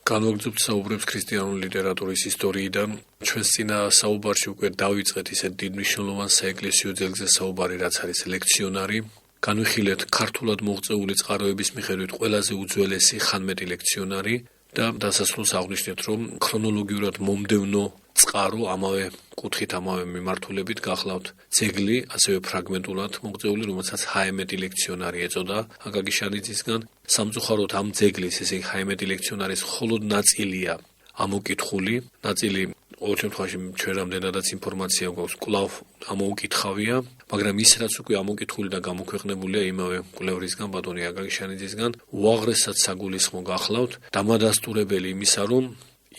განვაგრძობთ საუბრებს ქრისტიანული ლიტერატურის ისტორიიდან. ჩვენს წინა საუბარში უკვე დავიწყეთ ისეთ დიდ მნიშვნელოვან საეკლესიო ძეგლზე საუბარი, რაც არის ლექციონარი. განვიხილეთ ქართულად მოღწეული წყაროების მიხედვით ყველაზე უძველესი ხანმეტი ლექციონარი და დასასრულს აღვნიშნეთ, რომ ქრონოლოგიურად მომდევნო წყარო ამავე კუთხით, ამავე მიმართულებით გახლავთ ძეგლი, ასევე ფრაგმენტულად მოღწეული, რომელსაც ჰაემეტი ლექციონარი ეწოდა აკაკი შანიძისგან. სამწუხაროდ ამ ძეგლის, ესე იგი ჰაემეტი ლექციონარის მხოლოდ ნაწილია ამოკითხული, ნაწილი ყოველ შემთხვევაში ჩვენ რამდენადაც ინფორმაცია გვაქვს, კვლავ ამოუკითხავია, მაგრამ ის რაც უკვე ამოკითხული და გამოქვეყნებულია იმავე მკვლევრისგან, ბატონი აკაკი შანიძისგან, უაღრესად საგულისხმო გახლავთ, დამადასტურებელი იმისა, რომ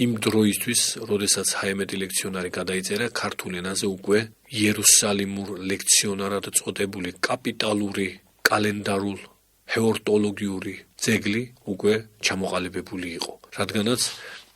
იმ დროისთვის, როდესაც ჰაემეტი ლექციონარი გადაიწერა, ქართულ ენაზე უკვე იერუსალიმურ ლექციონარად წოდებული კაპიტალური კალენდარულ ჰეორტოლოგიური ძეგლი უკვე ჩამოყალიბებული იყო, რადგანაც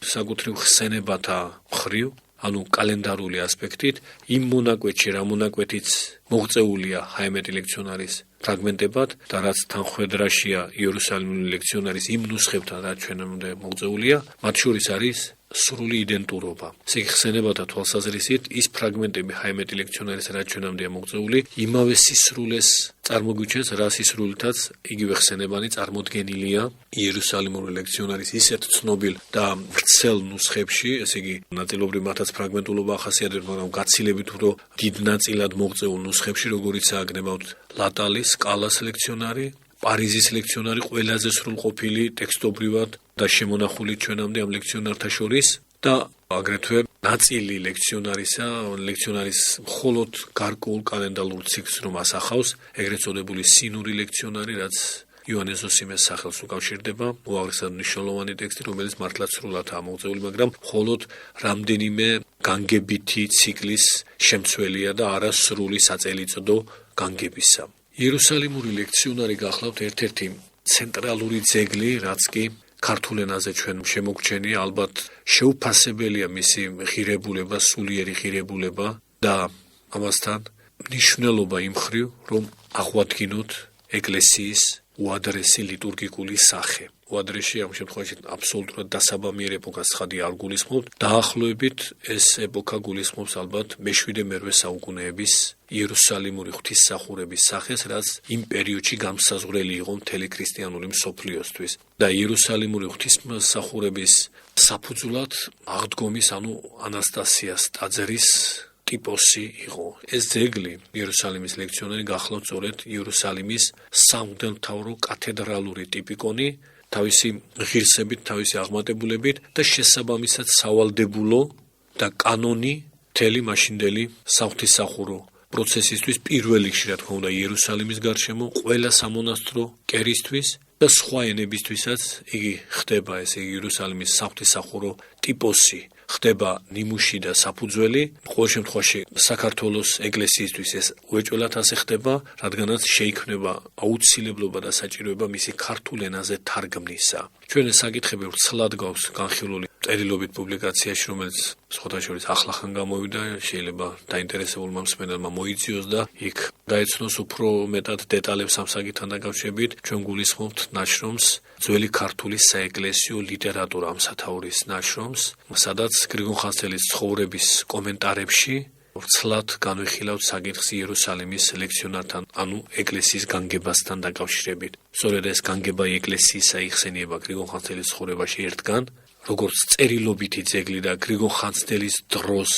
საკუთრივ ხსენებათა მხრივ, ანუ კალენდარული ასპექტით, იმ მონაკვეთში, რა მონაკვეთიც მოღწეულია ჰაემეტი ლექციონარის ფრაგმენტებად და რაც თანხვედრაშია იერუსალიმური ლექციონარის იმ ნუსხებთან, რაც ჩვენამდე მოღწეულია, მათ შორის არის სრული იდენტურობა. ესე იგი, ხსენებათა თვალსაზრისით, ის ფრაგმენტები ჰაემეტი ლექციონარის, რაც ჩვენამდეა მოღწეული, იმავე სისრულეს წარმოგვიჩენს, რა სისრულითაც იგივე ხსენებანი წარმოდგენილია იერუსალიმური ლექციონარის ისეთ ცნობილ და ვრცელ ნუსხებში, ესე იგი, ნაწილობრივ მათაც ფრაგმენტულობა ახასიათებს, მაგრამ გაცილებით უფრო დიდ ნაწილად მოღწეულ ნუსხებში, როგორიცაა გნებავთ ლატალის, კალას ლექციონარი, პარიზის ლექციონარი, ყველაზე სრულყოფილი ტექსტობრივად და შემონახული ჩვენამდე ამ ლექციონართა შორის და აგრეთვე ნაწილი ლექციონარის მხოლოდ გარკვეულ კალენდარულ ციკლს რომ ასახავს, ეგრეთ წოდებული სინური ლექციონარი, რაც იოანე ზოსიმეს სახელს უკავშირდება, უაღრესად მნიშვნელოვანი ტექსტი, რომელიც მართლაც სრულადაა მოღწეული, მაგრამ მხოლოდ რამდენიმე განგებითი ციკლის შემცველია და არა სრული საწელიწოდო განგებისა. იერუსალიმური ლექციონარი გახლავთ ერთ-ერთი ცენტრალური ძეგლი, რაც კი ქართულ ენაზე ჩვენ შემოგჩენია, ალბათ შეუფასებელია მისი ღირებულება, სულიერი ღირებულება და ამასთან მნიშვნელობა იმ მხრივ, რომ აღვადგინოთ ეკლესიის უადრესი ლიტურგიკული სახე. უადრესი ამ შემთხვევაში აბსოლუტურად დასაბამიერ ეპოქას ცხადი არ გულისხმობთ. დაახლოებით ეს ეპოქა გულისხმობს ალბათ მე-7-მე საუკუნეების იერუსალიმური ღვთისმსახურების სახეს, რაც იმ პერიოდში განმსაზღვრელი იყო მთელი ქრისტიანული მსოფლიოსთვის. და იერუსალიმური ღვთისმსახურების საფუძვლად აღდგომის, ანუ ანასტასიას ტაძრის ტიპოსი იყო. ეს ძეგლი, იერუსალიმის ლექციონარი, გახლავთ სწორედ იერუსალიმის სამღვდელმთავრო კათედრალური ტიპიკონი, თავისი ღირსებით, თავისი აღმატებულებით და შესაბამისად სავალდებულო და კანონი მთელი მაშინდელი საღვთისმსახურო პროცესისთვის, პირველ რიგში, რა თქმა უნდა, იერუსალიმის გარშემო, ყველა სამონასტრო კერისთვის და სხვა ენებისთვისაც იგი ხდება, ესე იგი, იერუსალიმის საღვთისმსახურო ტიპოსი. ხდება ნიმუში და საფუძველი, ყოველ შემთხვევაში საქართველოს ეკლესიისთვის ეს უეჭველად ასე ხდება, რადგანაც შეიქმნება აუცილებლობა და საჭიროება მისი ქართულ ენაზე თარგმნისა. ჩვენ ეს საკითხები ვრცლად გვაქვს განხილული წერილობით პუბლიკაციაში, რომელიც სხვათა შორის ახლახან გამოვიდა, შეიძლება დაინტერესებულმა მსმენელმა მოიძიოს და იქ დაეცნოს უფრო მეტად დეტალებს ამ საკითხთან დაკავშირებით. ჩვენ გულისხმობთ ნაშრომს ძველი ქართული საეკლესიო ლიტერატურა ამსათაურის ნაშრომს, სადაც გრიგოლ ხანძთელის ცხოვრების კომენტარებში ვრცლად განვიხილავთ საკითხს იერუსალიმის ლექციონართან, ანუ ეკლესიის განგებასთან დაკავშირებით. სწორედ ეს განგება ეკლესიისა იხსენიება გრიგოლ ხანძთელის ცხოვრებაში ერთგან, როგორც წერილობითი ძეგლი და გრიგოლ ხანძთელის დროს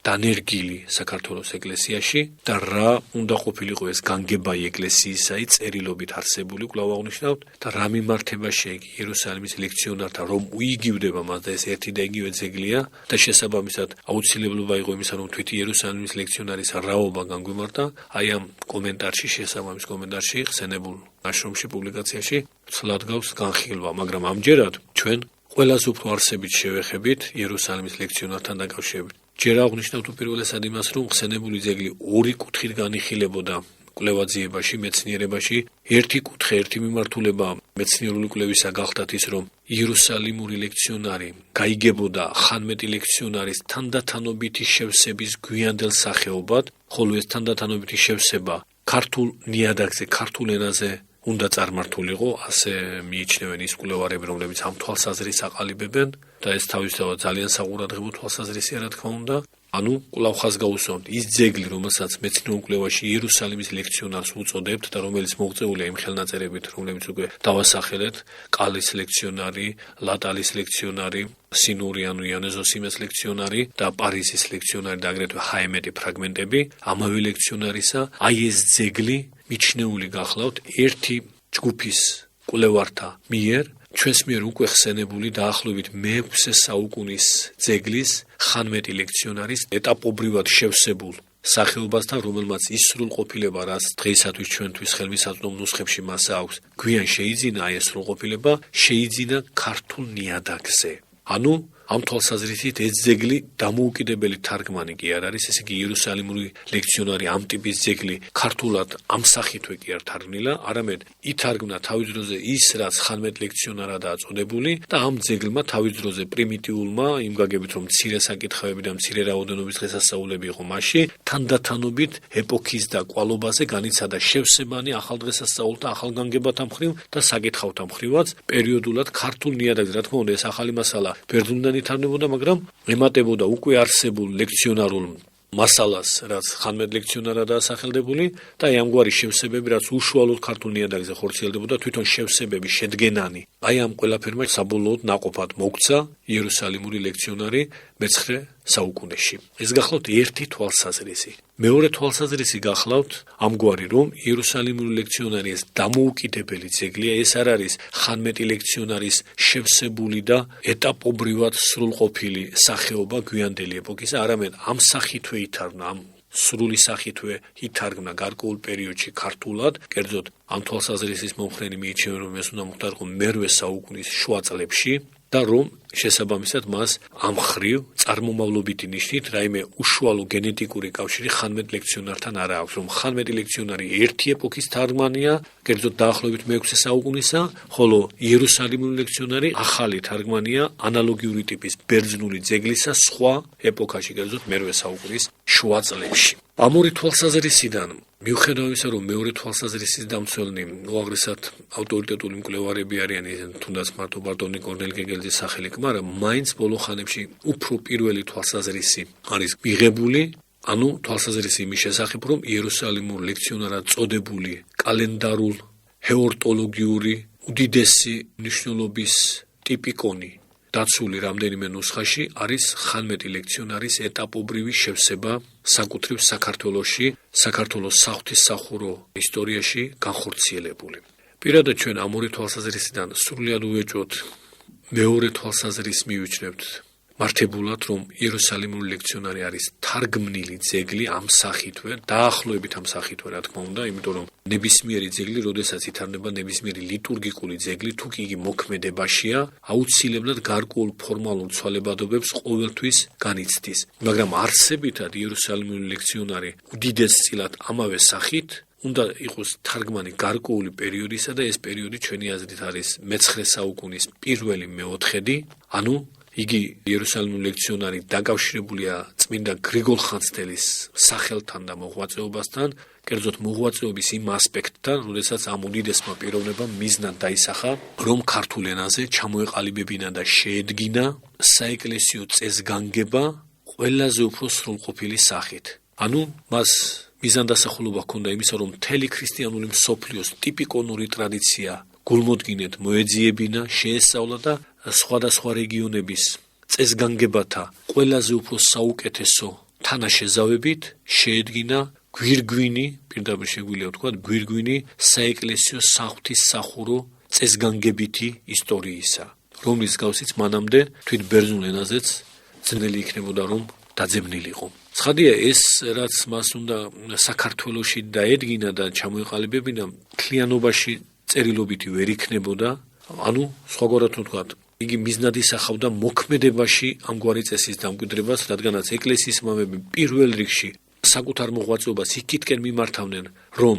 დანერგილი საქართველოს ეკლესიაში და რა უნდა ყოფილიყო ეს განგება ეკლესიისა, წერილობით არსებული, კვლავ აღნიშნავთ და რა მიმართება შეეგი იერუსალიმის ლექციონართან, რომ უიგივდება მას და ეს ერთი და იგივე ძეგლია და შესაბამისად აუცილებლობა იყო იმისა, რომ თვით იერუსალიმის ლექციონარის რაობა განგვიმართა. აი ამ კომენტარში, შესაბამის კომენტარში, ხსენებულ ნაშრომში, პუბლიკაციაში ცლად გავს განხილვა, მაგრამ ამჯერად ჩვენ ყველაზე უფრო არსებით შევეხებით იერუსალიმის ლექციონართან დაკავშირებით. ჯერ აღნიშნავთ უპირველესად იმას, რომ ხსენებული ძეგლი ორი კუთხით განიხილებოდა კვლევაძიებაში, მეცნიერებაში. ერთი კუთხე, ერთი მიმართულება მეცნიერული კვლევისა გახდათ ის, რომ იერუსალიმური ლექციონარი გაიგებოდა ხანმეტი ლექციონარის თანდათანობითი შევსების გვიანდელ სახეობად, ხოლო ეს თანდათანობითი შევსება ქართულ ნიადაგზე, ქართულ ენაზე უნდა წარმართულიყო, ასე მიიჩნევენ ის კვლევარები, რომლებიც ამ თვალსაზრისს აყალიბებენ და ეს თავისთავად ძალიან საყურადღებო თვალსაზრისია, რა თქმა უნდა. ანუ კვლავ ხაზგაუსვამთ ის ძეგლი, რომელსაც მეცნიერულ კვლევაში იერუსალიმის ლექციონარს უწოდებთ და რომელიც მოღწეულია იმ ხელნაწერებით, რომლებიც უკვე დავასახელეთ, კალის ლექციონარი, ლატალის ლექციონარი, სინურიანუ იანე ზოსიმეს ლექციონარი და პარიზის ლექციონარი და აგრეთვე ჰაემეტი ფრაგმენტები, ამავე ლექციონარისა, აი ეს ძეგლი მიჩნეული გახლავთ ერთი ჯგუფის კვლევართა მიერ ჩვენს მიერ უკვე ხსენებული დაახლოებით მე-6 საუკუნის ძეგლის ხანმეტი ლექციონარის ეტაპობრივად შევსებულ სახეობასთან, რომელმაც ის სრულყოფილება, რაც დღეისათვის ჩვენთვის ხელმისაწვდომ ნუსხებში მასა აქვს, გვიან შეიძინა აი ეს სრულყოფილება, შეიძინა ქართულ ნიადაგზე. ანუ ამ თვალსაზრისით ეს ძეგლი დამოუკიდებელი თარგმანი კი არ არის, ესე იგი იერუსალიმური ლექციონარი ამ ტიპის ძეგლი ქართულად ამ სახითვე კი არ თარგმნილა, არამედ ითარგმნა თავის დროზე ის, რაც ხანმეტ ლექციონარადაა წოდებული და ამ ძეგლმა თავის დროზე პრიმიტიულმა, იმ გაგებით რომ მცირე საკითხავები და მცირე რაოდენობის დღესასწაულები იყო მასში, თანდათანობით ეპოქის და კვალობაზე განიცადა შევსებანი ახალ დღესასწაულთა, ახალ განგებათა მხრივ და საკითხავთა მხრივაც პერიოდულად ქართულ ნიადაგზე, რა თქმა უნდა, ეს ახალი მასალა ბერძნულად ითარგმნებოდა, მაგრამ ემატებოდა უკვე არსებულ ლექციონარულ მასალას, რაც ხანმეტ ლექციონარადაა სახელდებული და აი ამგვარი შევსებები, რაც უშუალოდ ქართულ ნიადაგზე ხორციელდებოდა, თვითონ შევსებების შედგენანი. აი ამ ყველაფერმა საბოლოოდ ნაყოფად მოგცა იერუსალიმური ლექციონარი მე-9 საუკუნეში. ეს გახლავთ ერთი თვალსაზრისი. მეორე თვალსაზრისი გახლავთ ამგვარი, რომ იერუსალიმური ლექციონარი ეს დამოუკიდებელი ძეგლია, ეს არ არის ხანმეტი ლექციონარის შევსებული და ეტაპობრივად სრულყოფილი სახეობა გვიანდელი ეპოქისა, არამედ ამ სახითვე ითარგმნა, ამ სრული სახითვე ითარგმნა გარკვეულ პერიოდში ქართულად, კერძოდ ამ თვალსაზრისის მომხრენი მიიჩნევენ, რომ ეს უნდა მოხდარიყო მე-8 საუკუნის შუა წლებში და რომ შესაბამისად მას ამ ხრივ წარმომავლობითი ნიშნით რაიმე უშუალო გენეტიკური კავშირი ხანმეტ ლექციონართან არ აქვს, რომ ხანმეტი ლექციონარი ერთი ეპოქის თარგმანია, კერძოდ დაახლოებით მე-6 საუკუნისა, ხოლო იერუსალიმური ლექციონარი ახალი თარგმანია ანალოგიური ტიპის ბერძნული ძეგლისა სხვა ეპოქაში, კერძოდ მე-8 საუკუნის შუა წლებში. ამ ორი თვალსაზრისიდან მიუხედავად იმისა, რომ მეორე თვალსაზრისის დამცველნი უაღრესად ავტორიტეტული მკვლევარები არიან, თუნდაც მარტო ბარტონი კორნელ გეგელძის სახელი, მაგრამ მაინც ბოლო ხანებში უფრო პირველი თვალსაზრისი არის მიღებული, ანუ თვალსაზრისი იმის შესახებ, რომ იერუსალიმურ ლექციონარად წოდებული კალენდარულ, ჰეორტოლოგიური, უდიდესი მნიშვნელობის ტიპიკონი დაცული რამდენიმე ნუსხაში არის ხანმეტი ლექციონარის ეტაპობრივი შევსება საკუთრივ საქართველოში, საქართველოს საღვთისმსახურო ისტორიაში განხორციელებული. პირადად ჩვენ ამ ორი თვალსაზრისიდან სრულიად უეჭვოთ მეორე თვალსაზრისს მივიჩნევთ მართებულად, რომ იერუსალიმური ლექციონარი არის თარგმნილი ძეგლი ამ სახითვე, დაახლოებით ამ სახითვე, რა თქმა უნდა, იმიტომ რომ ნებისმიერი ძეგლი, როდესაც ითარგმნება ნებისმიერი ლიტურგიკული ძეგლი, თუ კი იგი მოქმედებაშია, აუცილებლად გარკვეულ ფორმალურ ცვალებადობებს ყოველთვის განიცდის. მაგრამ არსებითად იერუსალიმური ლექციონარი უდიდესწილად ამავე სახით უნდა იყოს თარგმანი გარკვეული პერიოდისა და ეს პერიოდი ჩვენი აზრით არის მე-9 საუკუნის პირველი მე-4-დი, ანუ იგი იერუსალიმური ლექციონარი დაკავშირებულია წმინდა გრიგოლ ხანძთელის სახელთან და მოღვაწეობასთან, კერძოდ მოღვაწეობის იმ ასპექტთან, როდესაც ამ უდიდესმა პიროვნებამ მიზნად დაისახა, რომ ქართულ ენაზე ჩამოეყალიბებინა და შეედგინა საეკლესიო წესგანგება ყველაზე უფრო სრულყოფილი სახით. ანუ მას მიზანდასახულობა ჰქონდა იმისა, რომ მთელი ქრისტიანული მსოფლიოს ტიპიკონური ტრადიცია გულმოდგინედ მოეძიებინა, შეესწავლა და სხვადასხვა რეგიონების წესგანგებათა ყველაზე უფრო საუკეთესო თანაშეზავებით შეედგინა გვირგვინი, პირდაპირ შეგვიძლია ვთქვათ, გვირგვინი საეკლესიო საღვთისმსახურო წესგანგებითი ისტორიისა, რომლის გავსიც მანამდე თვით ბერძნულ ენაზეც ძნელი იქნებოდა, რომ დაძებნილიყო. ცხადია, ეს რაც მას უნდა საქართველოში დაედგინა და ჩამოეყალიბებინა, მთლიანობაში წერილობითი ვერ იქნებოდა, ანუ სხვაგვარად ვთქვათ, იგი მიზნად ისახავდა მოქმედებაში ამგვარი წესის დამკვიდრებას, რადგანაც ეკლესიის მამები პირველ რიგში საკუთარ მოღვაწეობას იქითკენ მიმართავდნენ, რომ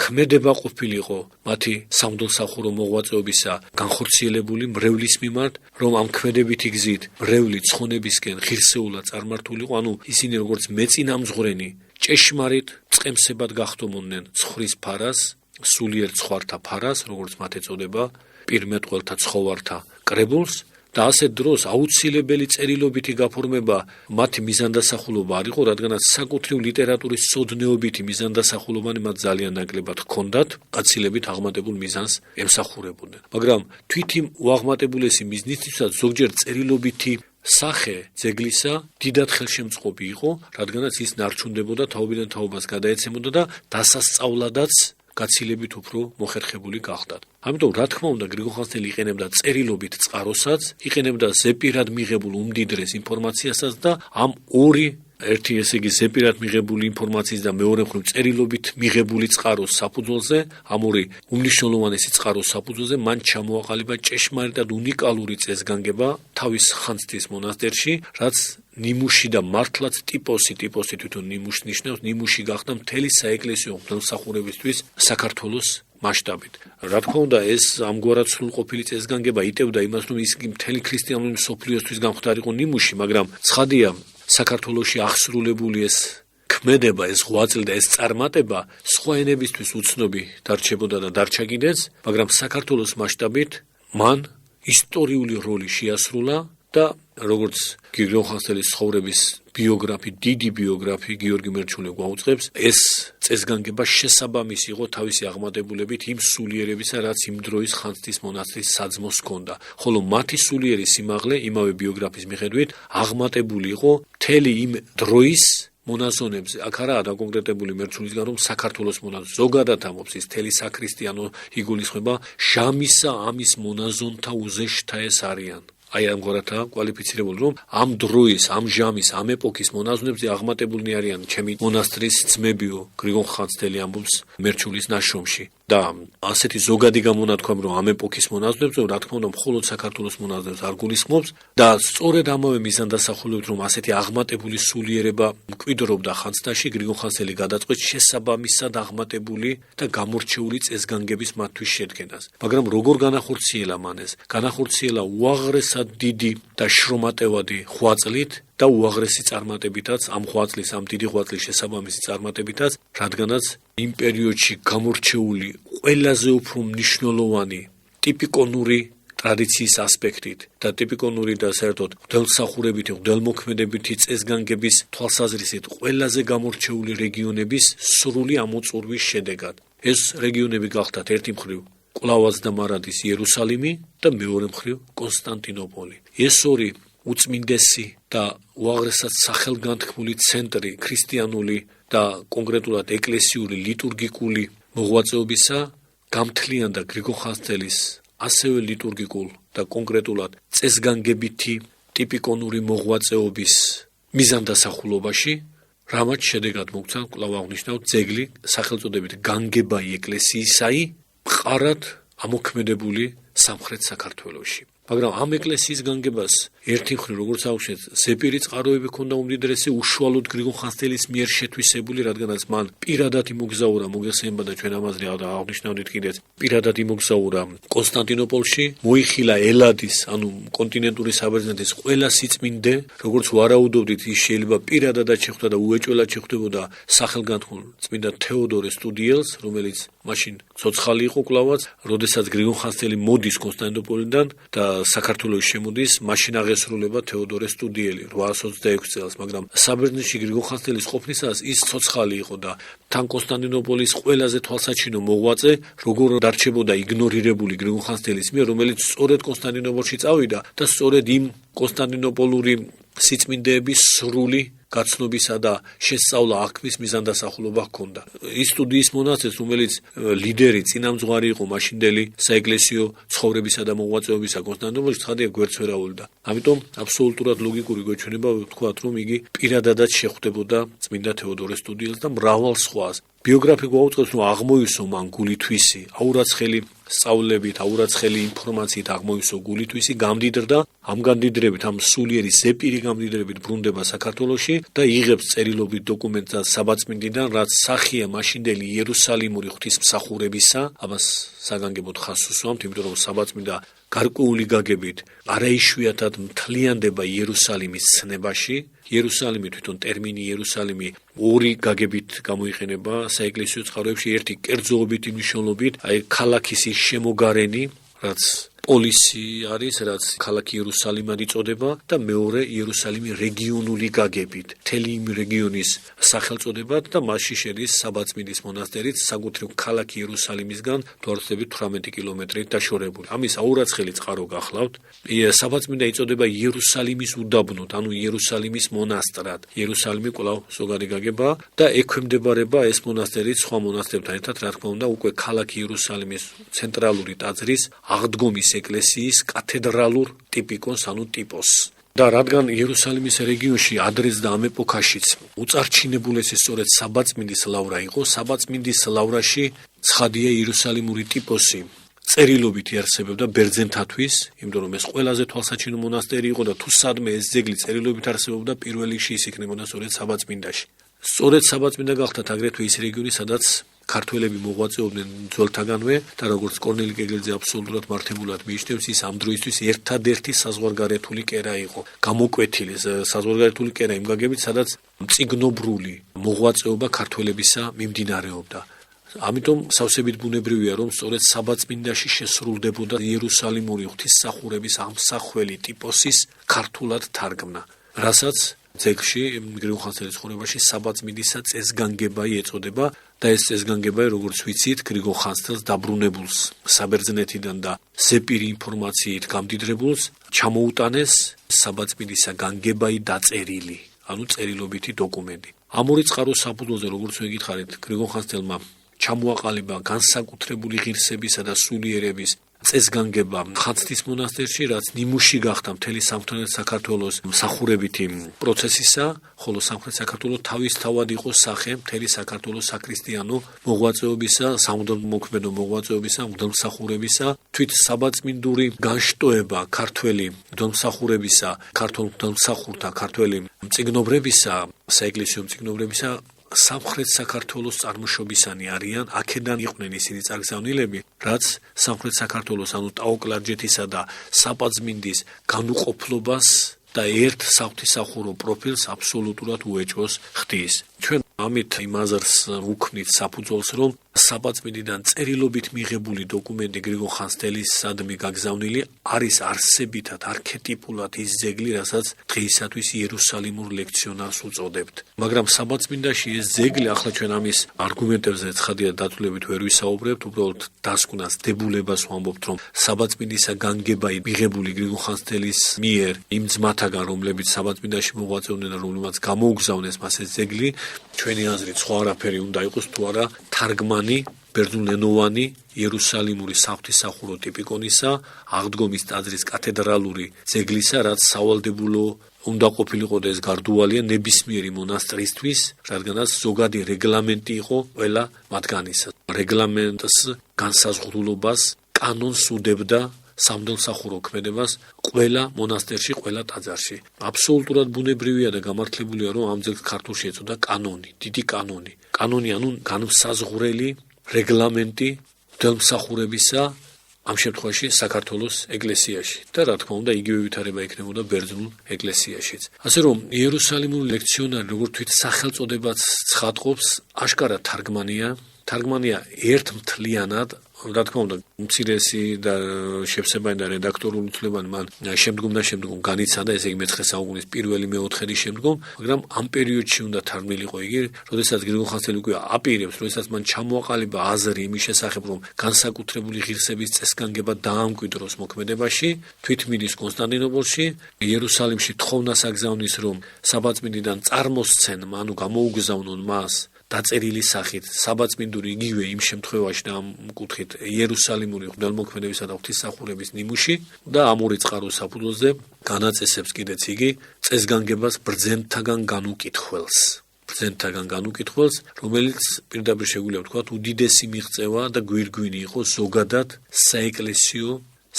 ქმედება ყოფილიყო მათი სამღვდელმსახურო მოღვაწეობისა განხორციელებული მრევლის მიმართ, რომ ამ ქმედებითი გზით მრევლი ცხონებისკენ ღირსეულად წარმართულიყო, ანუ ისინი როგორც მეწინამძღვრენი ჭეშმარიტ წყემსებად გახდომოდნენ ცხრის ფარას, სულიერ ცხვართა ფარას, როგორც მათ ეწოდება, პირმეტყველთა ცხოვართა კრებულს და ასეთ დროს აუცილებელი წერილობითი გაფორმება მათი მიზანდასახულობა არ იყო, რადგანაც საკუთრივ ლიტერატურის სოდნეობითი მიზანდასახულობანი მათ ძალიან ნაკლებად ჰქონდათ, გაცილებით აღმატებულ მიზანს ემსახურებოდნენ. მაგრამ თვითი უაღმატებულესი მიზნისთვისაც ზოგჯერ წერილობითი სახე ძეგლისა დიდად ხელშემწყობი იყო, რადგანაც ის ნარჩუნდებოდა თაობიდან თაობას გადაეცემოდა და დასასწავლადაც გაცილებით უფრო მოხერხებული გახდათ. ამიტომ რა თქმა უნდა გრიგოლ ხანძთელი იყენებდა წერილობით წყაროსაც, იყენებდა ზეპირად მიღებულ უმდიდრეს ინფორმაციასაც და ამ ორი ერთი ესე იგი ზეპირად მიღებული ინფორმაციის და მეორე მხრივ წერილობით მიღებული წყაროს საფუძველზე, ამ ორი უმნიშვნელოვანესი წყაროს საფუძველზე მან ჩამოაყალიბა ჭეშმარიტად უნიკალური წესგანგება თავის ხანძთის მონასტერში, რაც ნიმუში და მართლაც ტიპოსი თვითონ ნიმუშს ნიშნავს, ნიმუში გახდა მთელი საეკლესიო მღვდელმსახურებისთვის საქართველოს მასშტაბით. რა თქმა უნდა, ეს ამგვარად სრულყოფილი წესგანგება იტევდა იმას, რომ ის მთელი ქრისტიანული მსოფლიოსთვის გამხდარიყო ნიმუში, მაგრამ ცხადია, საქართველოში აღსრულებული ეს ქმედება, ეს ღვაწლი და ეს წარმატება სხვა ენებისთვის უცნობი დარჩებოდა და დარჩა კიდეც, მაგრამ საქართველოს მასშტაბით მან ისტორიული როლი შეასრულა და როგორც გრიგოლ ხანძთელის ცხოვრების ბიოგრაფი, დიდი ბიოგრაფი გიორგი მერჩული გვაუწყებს, ეს წესგანგება შესაბამისი იყო თავისი აღმატებულებით იმ სულიერებისა, რაც იმ დროის ხანძთის მონასტრის საძმოს ჰქონდა. ხოლო მათი სულიერი სიმაღლე იმავე ბიოგრაფის მიხედვით აღმატებული იყო მთელი იმ დროის მონაზონებზე. აქ არაა დაკონკრეტებული მერჩულისგან, რომ საქართველოს მონაზონს ზოგადად ამბობს, ის მთელი საქრისტიანო იგულისხმება შამისა ამის მონაზონთა უზეშთა ეს არიან. აი ამგვარადაა კვალიფიცირებული, რომ ამ დროის, ამ ჟამის, ამ ეპოქის მონაზვნებზე აღმატებულნი არიან ჩემი მონასტრის ძმებიო, გრიგოლ ხანძთელი ამბობს მერჩულის ნაშრომში. და ასეთი ზოგადი გამონათქვამი, რომ ამ ეპოქის მონაზვნებზე, რა თქმა უნდა, მხოლოდ საქართველოს მონაზვნებს არ გულისხმობს და სწორედ ამავე მიზანდასახულებით, რომ ასეთი აღმატებული სულიერება მკვიდრობდა ხანძთაში, გრიგოლ ხანძთელი გადაწყვეტს შესაბამისად აღმატებული და გამორჩეული წესგანგების მათთვის შედგენას. მაგრამ როგორ განახორციელა მან ეს? განახორციელა უაღრესად დიდი და შრომატევადი ღვაწლით და უაღრესი წარმატებითაც, ამ ღვაწლის, ამ დიდი ღვაწლის შესაბამისი წარმატებითაც, რადგანაც იმ პერიოდში გამორჩეული ყველაზე უფრო მნიშვნელოვანი ტიპიკონური ტრადიციის ასპექტით და ტიპიკონური და საერთოდ ღვთელმსახურებითი, ღვთელმოქმედებითი წესგანგების თვალსაზრისით ყველაზე გამორჩეული რეგიონების სრული ამოწურვის შედეგად. ეს რეგიონები გახდათ ერთი მხრივ კვლავაც და მარადის იერუსალიმი და მეორე მხრივ კონსტანტინოპოლი. ეს ორი უწმინდესი და უაღრესად სახელგანთქმული ცენტრი ქრისტიანული და კონკრეტულად ეკლესიური ლიტურგიკული მოღვაწეობისა გამთლიანდა გრიგოლ ხანძთელის ასევე ლიტურგიკულ და კონკრეტულად წესგანგებითი ტიპიკონური მოღვაწეობის მიზანდასახულობაში, რამაც შედეგად მოგცა კვლავ აღნიშნავ ძეგლი სახელწოდებით განგებაი ეკლესიისაი მყარად ამოქმედებული სამხრეთ საქართველოში. მაგრამ ამ ეკლესიის განგებას ერთი მხრივ როგორც აუშვეთ, ზეპირი წყაროები ჰქონდა უმდიდრესი, უშუალოდ გრიგოლ ხანძთელის მიერ შეთვისებული, რადგანაც მან პირადად იმოგზაურა, მოგეხსენება და ჩვენ ამაზე აღნიშნავდით კიდეც, პირადად იმოგზაურა კონსტანტინოპოლში, მოიხილა ელადის, ანუ კონტინენტური საბერძნეთის ყველა სიწმინდე, როგორც ვარაუდობდით, ის შეიძლება პირადადაც შეხვდა და უეჭველად შეხვდებოდა სახელგანთქმულ წმინდა თეოდორე სტუდიელს, რომელიც მაშინ ცოცხალი იყო კვლავაც, როდესაც გრიგოლ ხანძთელი მოდის კონსტანტინოპოლიდან და საქართველოს შემოდის, მაშინ აღესრულება თეოდორე სტუდიელი 826 წელს, მაგრამ საბერძნეთში გრიგოლ ხანძთელის ყოფნისას ის ცოცხალი იყო და თან კონსტანტინოპოლის ყველაზე თვალსაჩინო მოღვაწე, როგორ დარჩებოდა იგნორირებული გრიგოლ ხანძთელის მიერ, რომელიც სწორედ კონსტანტინოპოლში წავიდა და სწორედ იმ კონსტანტინოპოლური სიწმინდეების სრული გაცნობისა და შესწავლა აღქმის მიზანდასახულობა ჰქონდა. ის სტუდიის მონასტერს, რომელიც ლიდერი, წინამძღვარი იყო მაშინდელი საეკლესიო ცხოვრებისა და მოღვაწეობისა კონსტანტინოპოლში, ცხადია გვერდს ვერ აუვლდა. ამიტომ აბსოლუტურად ლოგიკური გვეჩვენება ვთქვათ, რომ იგი პირადადაც შეხვდებოდა წმინდა თეოდორე სტუდიელს და მრავალ სხვას. ბიოგრაფი გვაუწყებს, რომ აღმოისო მან გულითვისი, აურაცხელი სწავლებით, აურაცხელი ინფორმაციით აღმოისო გულითვისი, გამდიდრდა, ამ გამდიდრებით, ამ სულიერი ზეპირი გამდიდრებით ბრუნდება საქართველოში და იღებს წერილობით დოკუმენტად საბაწმინდიდან, რაც სახეა მაშინდელი იერუსალიმური ღვთისმსახურებისა, ამას საგანგებოდ ხაზს უსვამთ, იმიტომ რომ საბაწმინდა გარკვეული გაგებით არაიშვიათად მთლიანდება იერუსალიმის ცნებაში, იერუსალიმი თვითონ ტერმინი იერუსალიმი ორი გაგებით გამოიყენება საეკლესიო წყაროებში, ერთი კერძოობითი მნიშვნელობით, აი ქალაქის ის შემოგარენი, რაც პოლისი არის, რაც ქალაქი იერუსალიმად იწოდება და მეორე იერუსალიმი რეგიონული გაგებით, მთელი იმ რეგიონის სახელწოდებად და მასში შედის საბაწმინდის მონასტერიც საკუთრივ ქალაქ იერუსალიმისგან თუ არ ვცდებით 18 კილომეტრით დაშორებული. ამის აურაცხელი წყარო გახლავთ. საბაწმინდა იწოდება იერუსალიმის უდაბნოდ, ანუ იერუსალიმის მონასტრად. იერუსალიმი კვლავ ზოგადი გაგებაა და ექვემდებარება ეს მონასტერი სხვა მონასტერთან ერთად, რა თქმა უნდა, უკვე ქალაქ იერუსალიმის ცენტრალური ტაძრის აღდგომის ეკლესიის კათედრალურ ტიპიკონს, ანუ ტიპოს. და რადგან იერუსალიმის რეგიონში ადრეს და ამ ეპოქაშიც უწარჩინებულესი სწორედ საბაწმინდის ლავრა იყო, საბაწმინდის ლავრაში ცხადია იერუსალიმური ტიპოსი წერილობით იარსებებდა ბერძენთათვის, იმიტომ რომ ეს ყველაზე თვალსაჩინო მონასტერი იყო და თუ სადმე ეს ძეგლი წერილობით არსებობდა, პირველ რიგში ის იქნებოდა სწორედ საბაწმინდაში. სწორედ საბაწმინდა გახდათ აგრეთვე ის რეგიონი, სადაც ქართველები მოღვაწეობდნენ ძველთაგანვე და როგორც კორნელი კეგელიძე აბსოლუტურად მართებულად მიიჩნევს, ის ამ დროისთვის ერთადერთი საზღვარგარეთული კერა იყო. გამოკვეთილი საზღვარგარეთული კერა იმ გაგებით, სადაც მწიგნობრული მოღვაწეობა ქართველებისა მიმდინარეობდა. ამიტომ სავსებით ბუნებრივია, რომ სწორედ საბაწმინდაში შესრულდებოდა იერუსალიმური ღვთისმსახურების ამსახველი ტიპოსის ქართულად თარგმნა, რასაც ძეგლში გრიგოლ ხანძთელის ცხოვრებაში საბაწმინდისა წესგანგებაი ეწოდება და ეს წესგანგებაი, როგორც ვიცით, გრიგოლ ხანძთელს დაბრუნებულს საბერძნეთიდან და ზეპირი ინფორმაციით გამდიდრებულს ჩამოუტანეს საბაწმინდისა განგებაი დაწერილი, ანუ წერილობითი დოკუმენტი. ამ ორი წყაროს საფუძველზე, როგორც ვეკითხარით, გრიგოლ ხანძთელმა ჩამოაყალიბა განსაკუთრებული ღირსებისა და სულიერების წესგანგება ხანძთის მონასტერში, რაც ნიმუში გახდა მთელი სამხრეთ საქართველოს მსახურებითი პროცესისა, ხოლო სამხრეთ საქართველოს თავისთავად იყო სახე მთელი საქართველოს საქრისტიანო მოღვაწეობისა, სამღვდელმოქმედო მოღვაწეობისა, მღვდელმსახურებისა, თვით საბაწმინდური განშტოება ქართველი მღვდელმსახურებისა, ქართულ მღვდელმსახურთა, ქართველი მწიგნობრებისა, საეკლესიო მწიგნობრებისა სამხრეთ საქართველოს წარმოშობისანი არიან, აქედან იყვნენ ისინი წარგზავნილები, რაც სამხრეთ საქართველოს, ანუ ტაო-კლარჯეთისა და საბაწმინდის განუყოფლობას და ერთ საღვთისმსახურო პროფილს აბსოლუტურად უეჭვოს ხდის. ჩვენ ამით იმ აზრს ვუქმნით საფუძველს, რომ საბაწმინდიდან წერილობით მიღებული დოკუმენტი გრიგოლ ხანძთელისადმი გაგზავნილი არის არსებითად, არქეტიპულად ის ძეგლი, რასაც დღეისათვის იერუსალიმურ ლექციონარს უწოდებთ. მაგრამ საბაწმინდაში ეს ძეგლი, ახლა ჩვენ ამის არგუმენტებზე ცხადია დათვლებით ვერ ვისაუბრებთ, უბრალოდ დასკვნას, დებულებას ვამბობთ, რომ საბაწმინდისა განგებაი მიღებული გრიგოლ ხანძთელის მიერ იმ ძმათაგან, რომლებიც საბაწმინდაში მოღვაწეობდნენ და რომლებმაც გამოუგზავნეს მას ეს ძეგლი, ჩვენი აზრით სხვა არაფერი უნდა იყოს თუ არა თარგმანი ბერძნულენოვანი იერუსალიმური საღვთისმსახურო ტიპიკონისა, აღდგომის ტაძრის კათედრალური ძეგლისა, რაც სავალდებულო უნდა ყოფილიყო და ეს გარდუალია ნებისმიერი მონასტრისთვის, რადგანაც ზოგადი რეგლამენტი იყო ყველა მათგანისა. რეგლამენტს განსაზღვრულობას კანონს უდებდა სამღვდელმსახურო ქმედებას ყველა მონასტერში, ყველა ტაძარში. აბსოლუტურად ბუნებრივია და გამართლებულია, რომ ამ ძეგლს ქართულში ეწოდა კანონი, დიდი კანონი. კანონი, ანუ განსაზღვრელი რეგლამენტი მღვდელმსახურებისა, ამ შემთხვევაში საქართველოს ეკლესიაში და რა თქმა უნდა იგივე ვითარება იქნებოდა ბერძნულ ეკლესიაშიც. ასე რომ იერუსალიმური ლექციონარი, როგორც თვით სახელწოდებაც ცხადყოფს, აშკარად თარგმანია ერთმთლიანად, რა თქმა უნდა, მცირესი და შევსებანი და რედაქტორული ცვლილებანი მან შემდგომ განიცადა, ესე იგი მე-9 საუკუნის პირველი მე-4-დის შემდგომ, მაგრამ ამ პერიოდში უნდა თარგმნილიყო იგი, როდესაც გრიგოლ ხანძთელი უკვე აპირებს, როდესაც მან ჩამოაყალიბა აზრი იმის შესახებ, რომ განსაკუთრებული ღირსების წესგანგება დაამკვიდროს მოქმედებაში, თვითმიდის კონსტანტინოპოლში, იერუსალიმში თხოვნას აგზავნის, რომ საბაწმინდიდან წარმოსცენ, ანუ გამოუგზავნონ მას დაწერილი სახით საბაწმინდური იგივე იმ შემთხვევაში და ამ კუთხით იერუსალიმური ღვთისმოქმედებისა და ღვთისმსახურების ნიმუში და ამ ორი წყაროს საფუძველზე განაწესებს კიდეც იგი წესგანგებას ბრძენთაგან განუკითხველს, რომელიც პირდაპირ შეგვიძლია ვთქვათ უდიდესი მიღწევა და გვირგვინი იყო ზოგადად საეკლესიო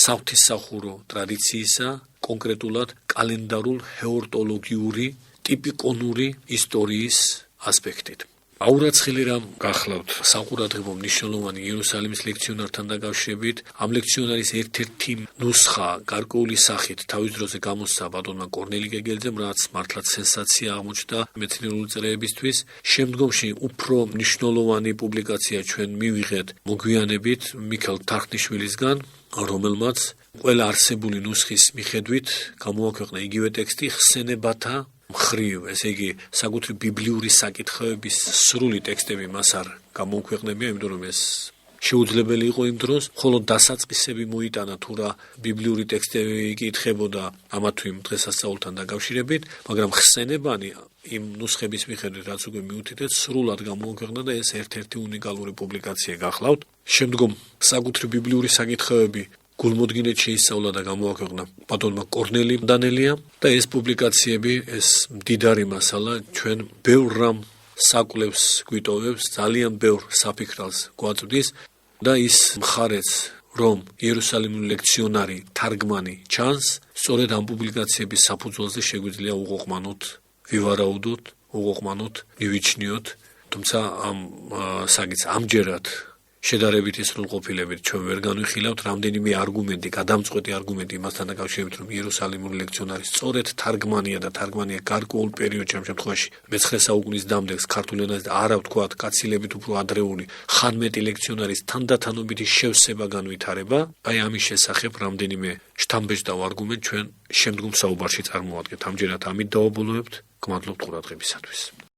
საღვთისმსახურო ტრადიციისა, კონკრეტულად კალენდარულ ჰეორტოლოგიური ტიპიკონური ისტორიის ასპექტით. აურაცხელი რამ გახლავთ საყურადღებო მნიშვნელოვანი იერუსალიმის ლექციონართან დაკავშირებით. ამ ლექციონარის ერთ-ერთი ნუსხა გარკვეული სახით თავის დროზე გამოსცა ბატონმა კორნელი გეგელძემ, რაც მართლაც სენსაცია აღმოჩნდა მეცნიერული წრეებისთვის. შემდგომში უფრო მნიშვნელოვანი პუბლიკაცია ჩვენ მივიღეთ მოგვიანებით მიქელ თარხნიშვილისგან, რომელმაც ყველა არსებული ნუსხის მიხედვით გამოაქვეყნა იგივე ტექსტი ხსენებათა მხრივ, ესე იგი, საკუთრივ ბიბლიური საკითხების სრული ტექსტები მას არ გამოუქვეყნებია, იმიტომ რომ ეს შეუძლებელი იყო იმ დროს, ხოლო დასაწყისები მოიტანა თუ რა ბიბლიური ტექსტები იკითხებოდა ამა თუ იმ დღესასწაულთან დაკავშირებით, მაგრამ ხსენებანი იმ ნუსხების მიხედვით, რაც უკვე მიუთითეთ, სრულად გამოაქვეყნა და ეს ერთ-ერთი უნიკალური პუბლიკაცია გახლავთ. შემდგომ საკუთრივ ბიბლიური საკითხები გულმოდგინედ შეისწავლა და გამოაქვეყნა ბატონმა კორნელი დანელია და ეს პუბლიკაციები, ეს მდიდარი მასალა ჩვენ ბევრ რამ საკვლევს გვიტოვებს, ძალიან ბევრ საფიქრალს გვაწვდის და ის მხარეც, რომ იერუსალიმური ლექციონარი თარგმანი ჩანს, სწორედ ამ პუბლიკაციების საფუძველზე შეგვიძლია უყოყმანოთ, ვივარაუდოთ, უყოყმანოთ, მივიჩნიოთ, თუმცა ამ საკითხს ამჯერად შედარებითი სრულყოფილებით ჩვენ ვერ განვიხილავთ, რამდენიმე არგუმენტი, გადამწყვეტი არგუმენტი იმასთან დაკავშირებით, რომ იერუსალიმური ლექციონარი სწორედ თარგმანია და თარგმანია გარკვეულ პერიოდში, ამ შემთხვევაში მე-9 საუკუნის დამდეგს ქართულ ენაზე და არა ვთქვათ კაცილებით უფრო ადრეული ხანმეტი ლექციონარის თანდათანობითი შევსება განვითარება, აი ამის შესახებ რამდენიმე შთამბეჭდავ არგუმენტ ჩვენ შემდგომ საუბარში წარმოვადგეთ. ამჯერად ამით დავაბოლოებთ. გმადლობთ ყურადღებისათვის.